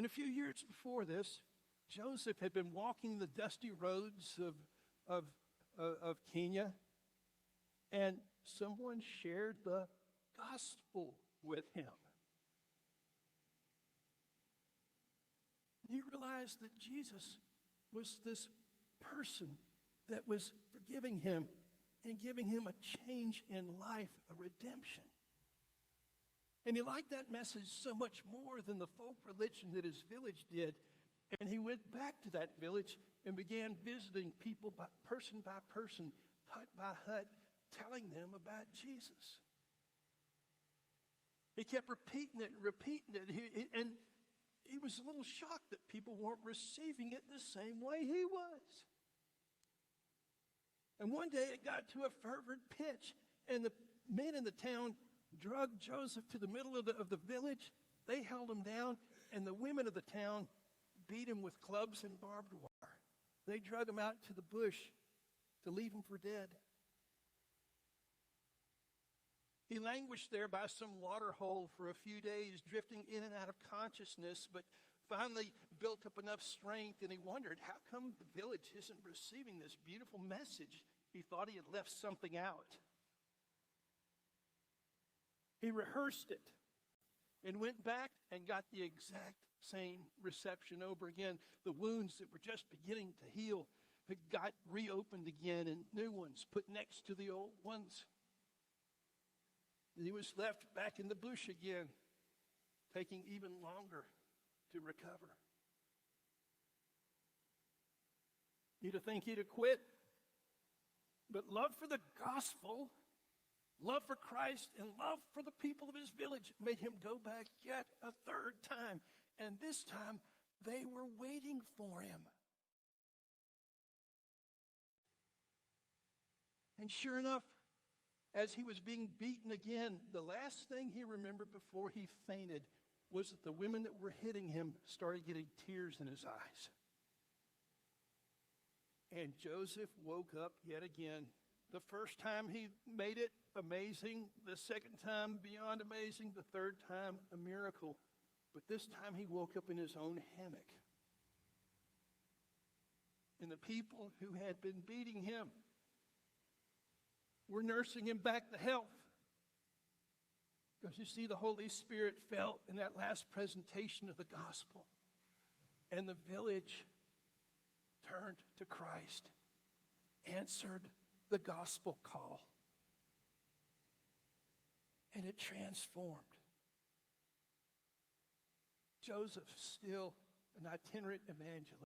And a few years before this, Joseph had been walking the dusty roads of Kenya, and someone shared the gospel with him. He realized that Jesus was this person that was forgiving him and giving him a change in life, a redemption. And he liked that message so much more than the folk religion that his village did. And he went back to that village and began visiting people by person, hut by hut, telling them about Jesus. He kept repeating it. And he was a little shocked that people weren't receiving it the same way he was. And one day it got to a fervent pitch, and the men in the town dragged Joseph to the middle of the village. They held him down, and the women of the town beat him with clubs and barbed wire. They drug him out to the bush to leave him for dead. He languished there by some water hole for a few days, drifting in and out of consciousness, but finally built up enough strength, and he wondered, how come the village isn't receiving this beautiful message? He thought he had left something out. He rehearsed it and went back and got the exact same reception over again. The wounds that were just beginning to heal got reopened again, and new ones put next to the old ones. And he was left back in the bush again, taking even longer to recover. You'd think he'd have quit, but love for the gospel, love for Christ, and love for the people of his village made him go back yet a third time. And this time, they were waiting for him. And sure enough, as he was being beaten again, the last thing he remembered before he fainted was that the women that were hitting him started getting tears in his eyes. And Joseph woke up yet again. The first time he made it amazing, the second time beyond amazing, the third time a miracle. But this time he woke up in his own hammock. And the people who had been beating him were nursing him back to health. Because you see, the Holy Spirit fell in that last presentation of the gospel. And the village turned to Christ, answered the gospel call. And it transformed. Joseph, still an itinerant evangelist,